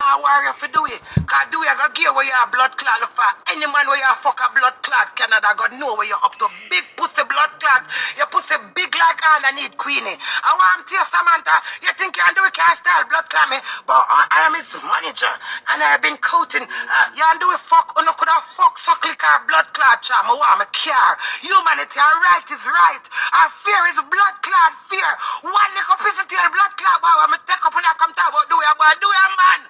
I worry if you do it. Cause do it, I got gear where you have blood clot. Look for any man where you fuck a blood clot. Canada got know where you're up to. Big pussy blood clot. Your pussy big like underneath Queenie. I want to Samantha. You think you can do it, can't style blood clot me. But I am his manager. And I have been coaching. You can do it fuck. You could have fuck suckle car blood clot charm. I want me care. Humanity, our right is right. Our fear is blood clot fear. One little piece of blood clot boy. I'm take up and I come talk about do it, boy. Do it, man.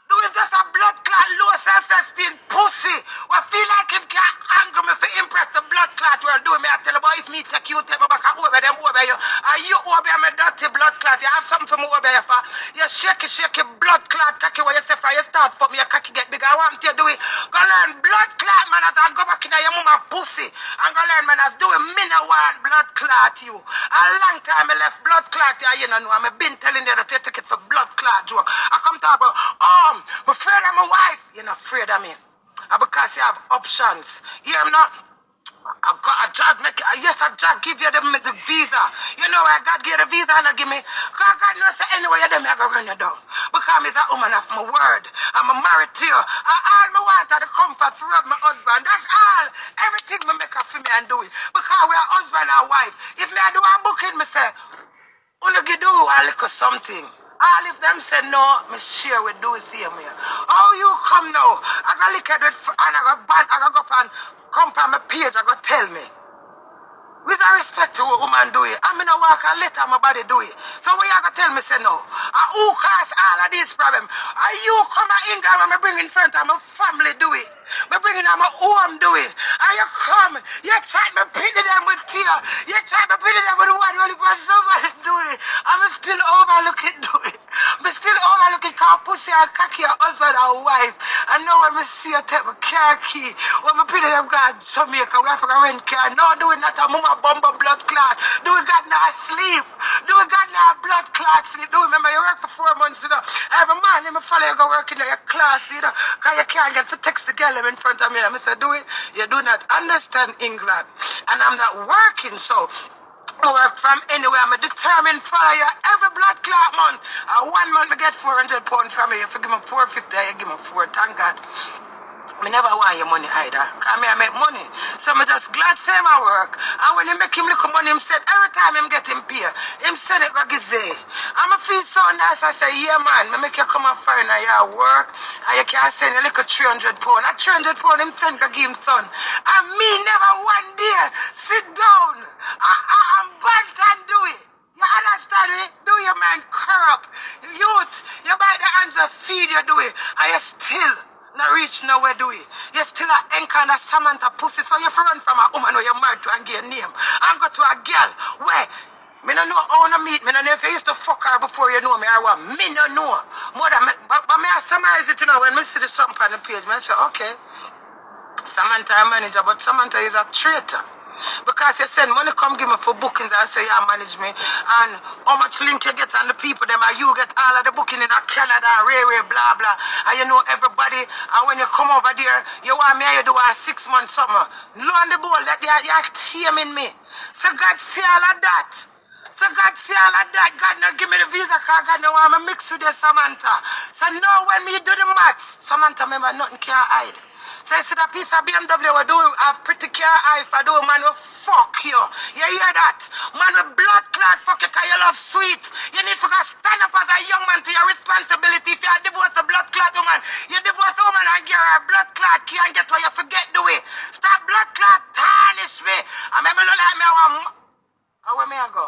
Do is just a blood clot, low self-esteem pussy. We feel like him can't anger me for impress the blood clot world. Do me, I tell you, boy, if me take you, take me back and over them over you. And you over me dirty blood clot. You have something for me over you for. You shaky blood clot, cocky what you say for you start for me, your cocky get bigger. I want you to do it. Go learn blood clot, man, as I go back in your mama pussy. And go learn, man, as do it, me no want blood clot you. A long time I left blood clot you know. I've been telling you that you take it for blood clot joke. I come talk about, I'm afraid of my wife. You're not afraid of me. Because you have options. You know not. I got a job, yes, a job give you the visa. You know why God gave the visa and I give me? Because God knows that anyway you them I go run you down. Because I'm a woman of my word. I'm married to you. All I want are the comfort for my husband. That's all. Everything me make up for me and do it. Because we are husband and wife. If me I do a booking, me say, wanna give do a little something. All if them say no, me share with do it here me. How you come now? I got look at it and I got back, I got go up and come on my page, I got tell me. With a respect to what woman do it. I'm in a walk and let my body do it. So what you gonna tell me say no? Who cause all of this problem? Are you come in there and me bring in front of my family do it? Me bring in my home do it. And you come, you try me pity them with tear. You try me pity them with one only for somebody do it. I'm still overlooking do it. Me still overlooking cause pussy and cocky your husband and wife. And now when me see you take my car key, when me pity them go to Jamaica, we have to rent car. No do it not a mama bumper blood clot. Do we got now sleep? Do we got now blood clot sleep? Do we remember you work for 4 months, you know? Every man, me follow you go work in your class, you know, because you can't get to text the girl in front of me. And I say, do it? You do not understand England. And I'm not working, so I work from anywhere. I'm a determined follower. Every blood clot month. 1 month I get £400 from you. If you give me 450, you give me 4. Thank God. I never want your money either. Because I make money. So I'm just glad say my work. And when he make him look money, him said every time him get him pay, him send it back his day. I'm feel so nice. I say, yeah man, I make you come and find your work. And you can send a little £300. That £300 him send to give him son. And me never one day sit down. I'm bent and do it. You understand me? Do your man corrupt. Youth, you bite the hands of feed you do it. And you still not reach nowhere do it. You still a encounter Samantha pussy. So you run from a woman who you're married to and get a name. And go to a girl where me no know how to meet. Me no know if you used to fuck her before you know me or what. Me no know. Mother, but me I summarize it, you know, when me see the something on the page, me I say, okay, Samantha a manager, but Samantha is a traitor. Because you send money come give me for bookings and say you manage me. And how much link you get on the people them and you get all of the booking in Canada, railway, blah blah. And you know everybody. And when you come over there, you want me and you do a 6 months something. Lo on the ball that you're teaming me. So God see all of that. So God see all of that. God now give me the visa card. God now want me mix with you, Samantha. So now when me do the maths, Samantha remember nothing can hide. So you see that piece of BMW we do have pretty car eye for do man will fuck you. You hear that? Man with blood clot fuck you because you love sweet. You need to go stand up as a young man to your responsibility. If you are divorced a blood clot woman, you divorce a woman and give her a blood clot key and get what you forget do it. Stop blood clot tarnish me. I remember look like me I want where me I go?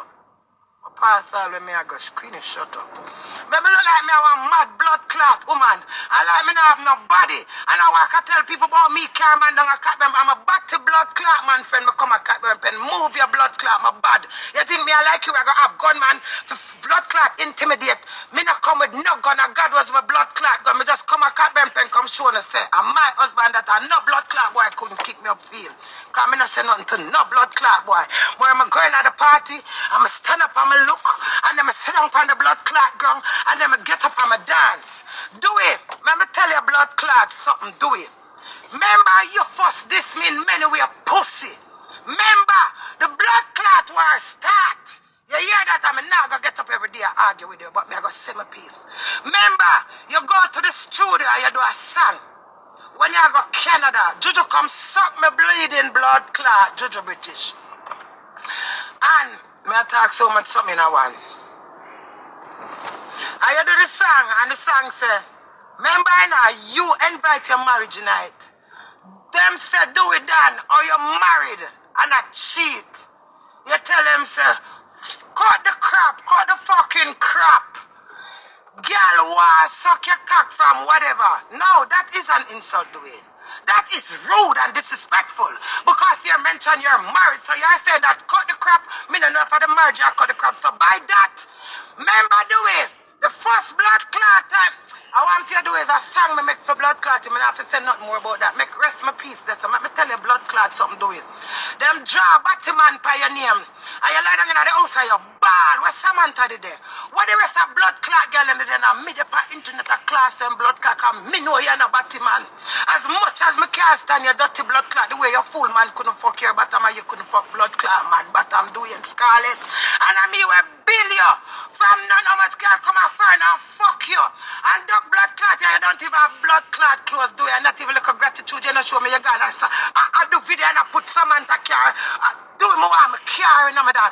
Pass all when me I go, Queenie, shut up. Baby look like me I want mad blood clot woman. I like me not have no body. And I want to tell people about me carry man down a cat them. I'm a bad to blood clot man friend. Me come a cat them pen. Move your blood clot, my bad. You think me I like you? I go have gunman for blood clot intimidate. Me not come with no gun and God was my blood clot gun. Me just come a cat them pen come show and say, and my husband that I no blood clot boy couldn't kick me up field. Cause me not say nothing to no blood clot boy. When I'm going at the party, I'm a stand up, I'm a look, and then I sit down on the blood clot ground, and then I get up and I dance. Do it. Let me tell you blood clot something, do it. Remember you first this mean many we a pussy. Remember the blood clot war start. You hear that? I'm not going to get up every day and argue with you, but me I go say my piece. Remember, you go to the studio and you do a song. When you go Canada, Juju come suck me bleeding blood clot, Juju British. And me I talk so much something I want. And you do the song, and the song say, remember now, you invite your marriage night. Them say do it done, or you're married and I cheat. You tell them say, cut the crap, cut the fucking crap. Girl, why suck your cock from whatever. No, that is an insult, Dwayne. That is rude and disrespectful. Because you mentioned you're married, so you're saying that cut the crap, me no know for the marriage, you cut the crap. So by that, remember Dwayne, the first blood clot time, I want you to do is a song me make for blood clot. I have to say nothing more about that. Make rest my peace there. So let me tell you blood clot something doing. Them draw Batman by your name. And you lie down in the house and you ball. Where Samanta did there? What the rest of blood clot girl in the day now? Me the internet a class and blood clot and me know you're not Batman. As much as me can't stand your dirty blood clot, the way your fool man couldn't fuck your bottom and you couldn't fuck blood clot man. But I'm doing Scarlet. And I mean we bill you. From none how much girl come a friend and fuck you. And duck blood clot, you don't even have blood clot clothes, do you? Not even look of gratitude, you not show me your gun. I do video and I put Samanta car. Do it more, I'm carrying them done.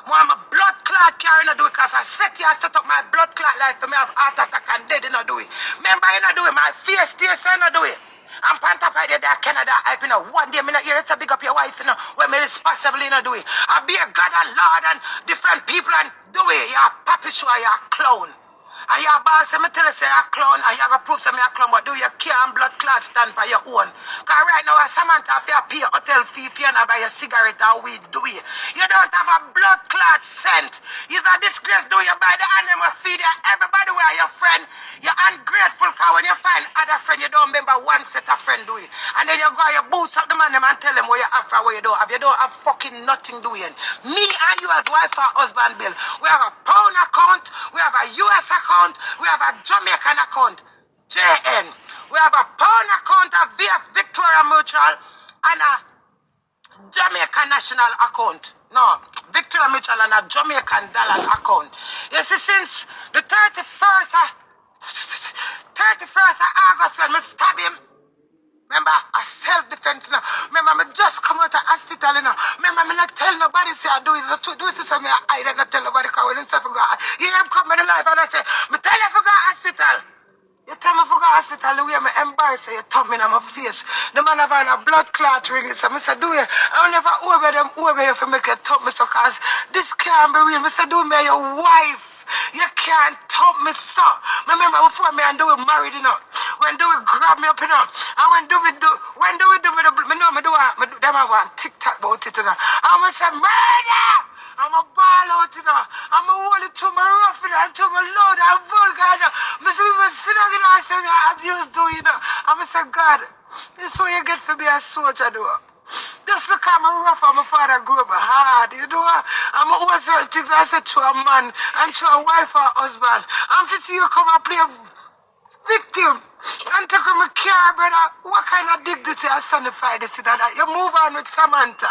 More, I'm a blood clot carrying, I do it because I set you, I set up my blood clot life for me, I have heart attack and dead, you not do it. Remember, you not do it, my face still say you not do it. I'm pantapay there, Canada, I know. One day, me not hear it to big up your wife, you know, when me responsibly not do it. I be a God and Lord and different people and do it. You're a papi show, you're a clown. And your boss, me tell you say you're a clown, and you're going to prove to me you're a clown, but do you care and blood clot stand for your own? Because right now, Samantha, if you pay a hotel fee, if you not buy a cigarette or weed, do it. You don't have a blood clot scent. It's a disgrace, do you buy the animal feed you? Everybody where your friend, you're ungrateful, because when you find other friend, you don't remember one set of friend, do it. And then you go your boots up the man them and tell them what you have for what you don't have. You don't have fucking nothing doing. Me and you as wife or husband bill, we have a pound account, we have a US account, we have a Jamaican account, JN. We have a pound account, a VF Victoria Mutual, and a Jamaican national account. No, Victoria Mutual and a Jamaican dollar account. You see, since the 31st of August when we stab him, remember, a self-defense now. Remember, I just come out of hospital, you know. Remember, I not tell nobody, say I do it. So do it to me, I don't tell nobody, because when I say I forgot. You know, I'm coming to life, and I say, I tell you I forgot hospital. You tell me I forgot hospital, the way I'm embarrassed, you tell me in my face. The man have a blood clot ring, so I say, do you? I will never over them, over you for make you tell me so, because this can't be real. I say, do me, your wife. You can't top me so. Remember before me and Dewey married, you know. When Dewey grab me up, you know. And when Dewey do me, me know me do them have a TikTok about it, you know. I'm going to say, murder! I'm a ball out, you know. I'm a hold it to my rough, you know, and to my loud and vulgar, you know. I say, even sit down, you know, and say me abuse Dewey, you know. I'm going to say, God, this is what you get for being a soldier, do. Just because I'm rough and my father grew up hard, you know. I'm always certain things I said to a man and to a wife or husband. I'm to see you come and play a victim and take my care, brother. What kind of dignity I standify this and that? You move on with Samantha.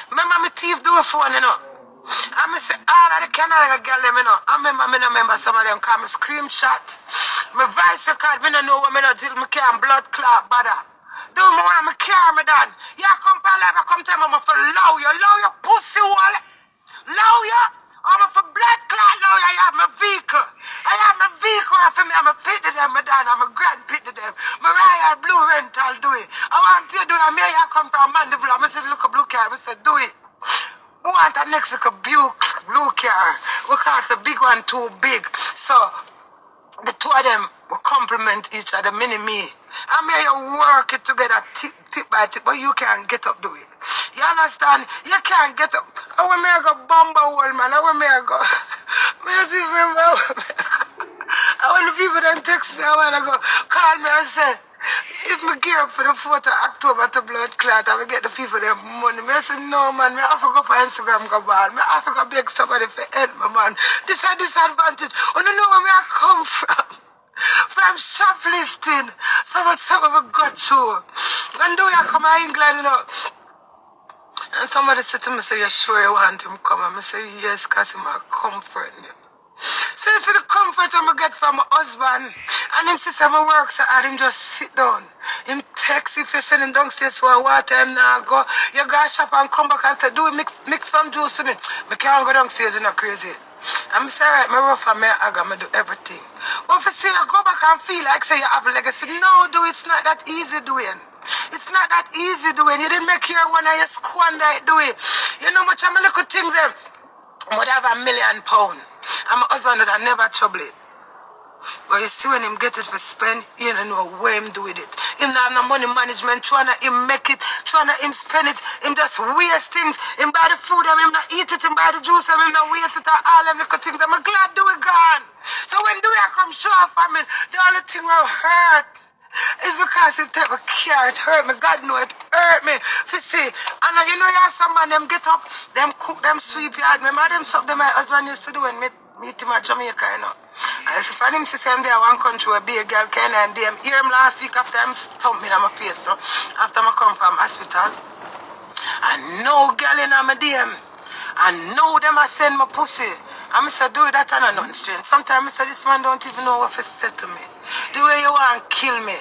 Remember me thief do a phone, you know. I say all of the Canada girl them, you know. I remember some of them come screenshot. My vice record, me no know what me no deal, me can't blood clot, brother. Do me want me carry me down. You come for life, I come tell me for low your pussy wall. Low you. I'm for blood clot, low you. I have my vehicle. I have my vehicle for me. I'm a pit to them, me down. I'm a grand pit to them. Mariah Blue Rental, do it. I want you to do it. I mean, you come from Mandeville. I said, look a blue car. I said, do it. We want a next blue car. Because the big one too big. So, the two of them will complement each other, me. I mean, you work it together tip by tip, but you can't get up, do it. You understand? You can't get up. I want me to go bomber wall, man. I want me to go. I want the people that text me a while ago, call me and say, if me gear up for the 4th of October to blood clot, I will get the people their money. I say, no, man, I have to go for Instagram, go ball. I have to go beg somebody for help me, man. This is a disadvantage. You know where I come from? From shoplifting. Some of a got through. And do you come to England, you know? And somebody said to me, say, you sure you want him come? And I say, yes, because he might comfort me. So it's the comfort I get from my husband. And him sister my work, so I had him just sit down. Him text if you send him downstairs for a water, him now go, you go shop and come back and say, do we mix some juice to me? I can't go downstairs, you know, crazy. I'm sorry, right, me rough and me aga, me do everything. But if you say you go back and feel like say you have a legacy, no, do it's not that easy doing. It's not that easy doing. You didn't make your one and you squander it, do it. You know much of my little things there. I would have £1 million. And my husband would have never trouble it. But you see when him get it for spend, you don't know where him do with it. Him not have no money management, trying to him make it, trying to him spend it, him just waste things. Him buy the food, him not eat it, him buy the juice, him not waste it, all them little things. I'm glad do it gone. So when do I come show up, I mean, the only thing will hurt. It's because it take a care, it hurt me. God know it hurt me. You see, and you know you have some man, them get up, them cook, them sweep yard. Remember them stuff that my husband used to do when meet him at Jamaica, you know. And so for him to say him there one country where be a girl kind and them hear him last week after him stomp me in my face, so after I come from hospital. And no girl in my DM. And no them I send my pussy. And I said, do that and I'm not strange. Sometimes I said, this man don't even know what he said to me. The way you want to kill me,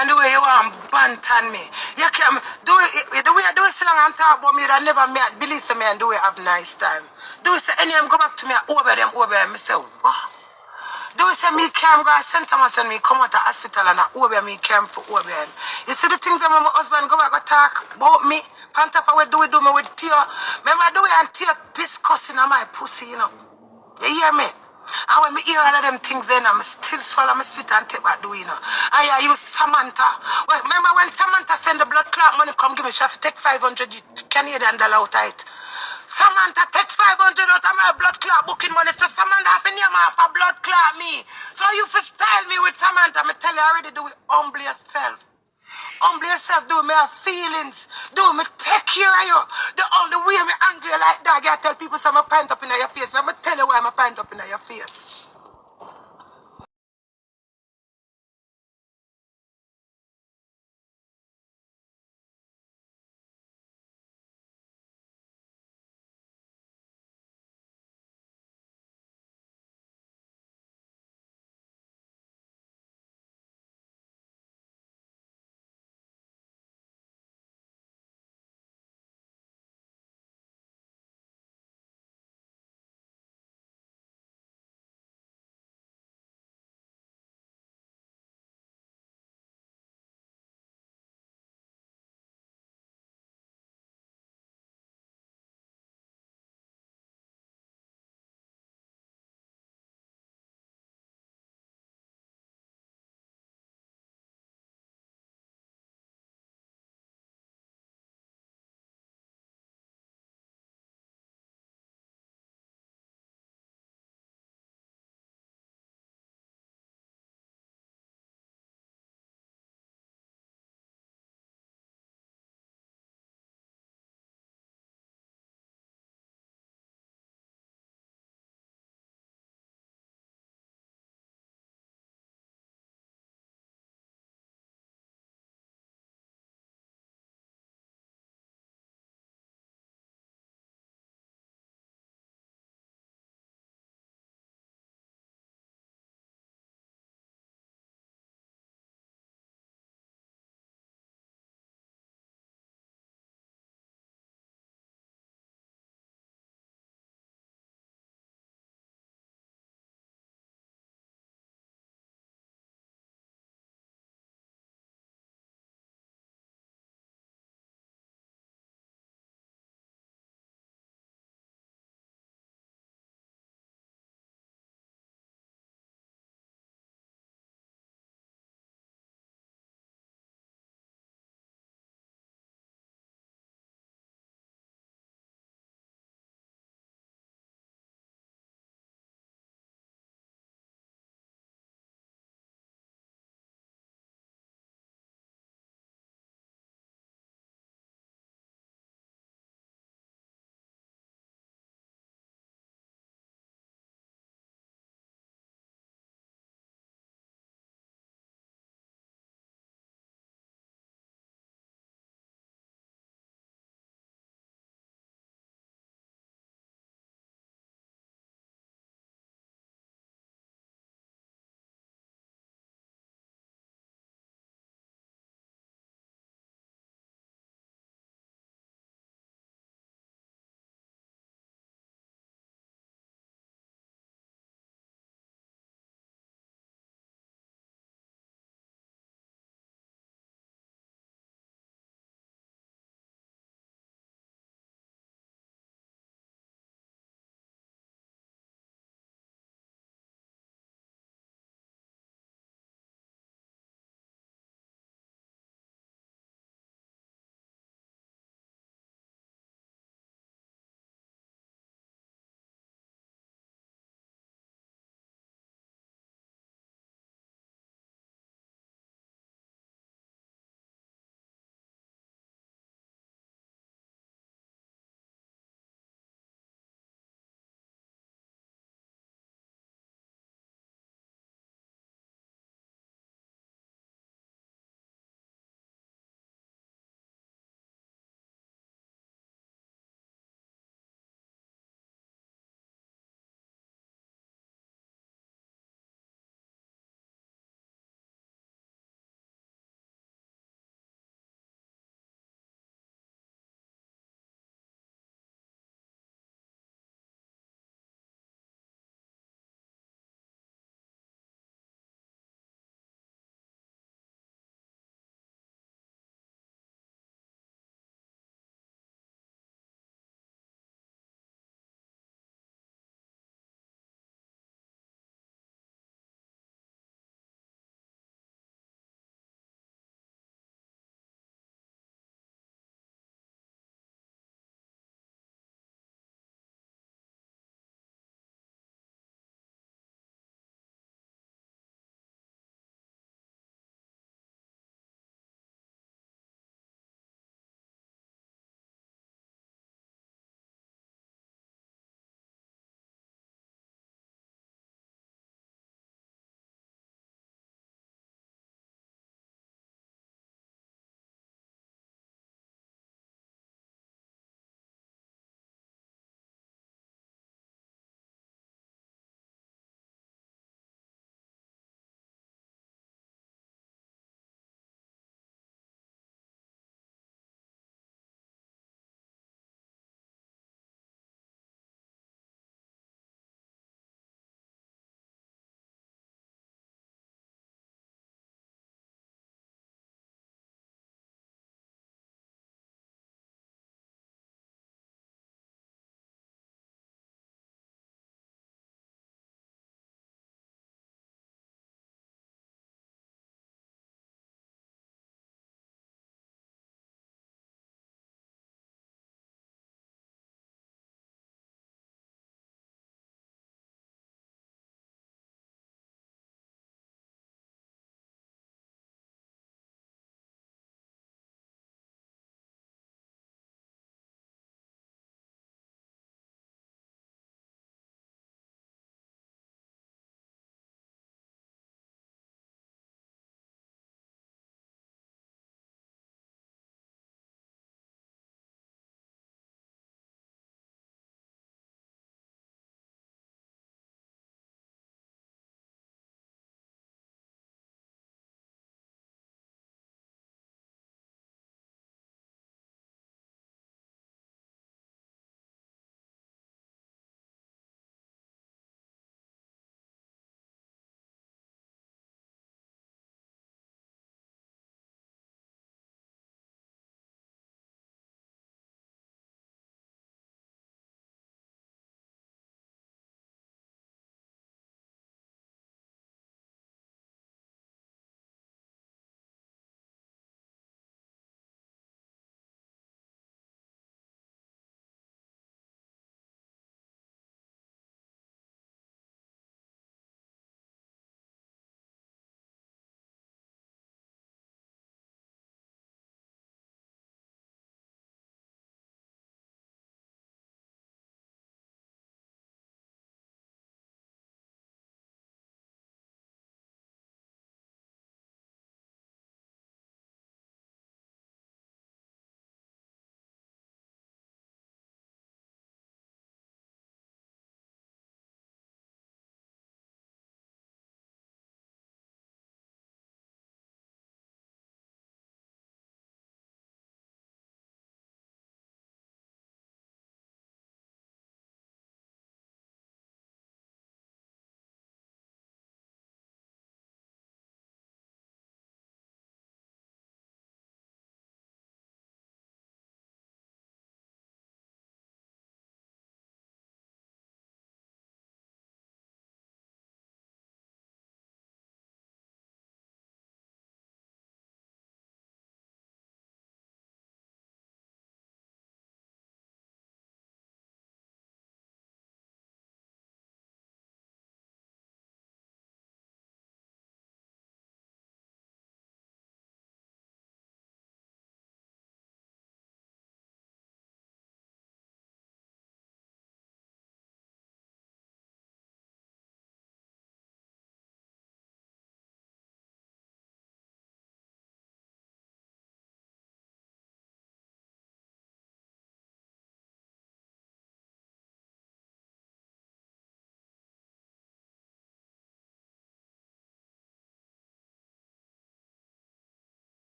and the way you want to banter me. You can't do it, the way you do it so long and talk about me, that never me believe me and do it have nice time. Do it say any of them go back to me and over them. I say, what? Do it say me can't go to St. Thomas when me come out of hospital and over me came for over them. You see the things that my husband go back and talk about me, on top of what do me with tear. Remember do it and tear discussing on my pussy, you know. You hear me? And when me hear all of them things then, I'm still swallow my spit and take back do you know. And I use Samanta. Well, remember when Samanta send the blood clot money come give me, she have to take 500 Canadian dollar out of it. Samanta take 500 out of my blood clot booking money. So Samanta have to name off a blood clot me. So you for style me with Samanta, me tell you already do it humble yourself. Humble yourself, do me have feelings. Do me take care of you. The only way me angry like that, I tell people some pint up in your face. Let me tell you why I'm pint up in your face.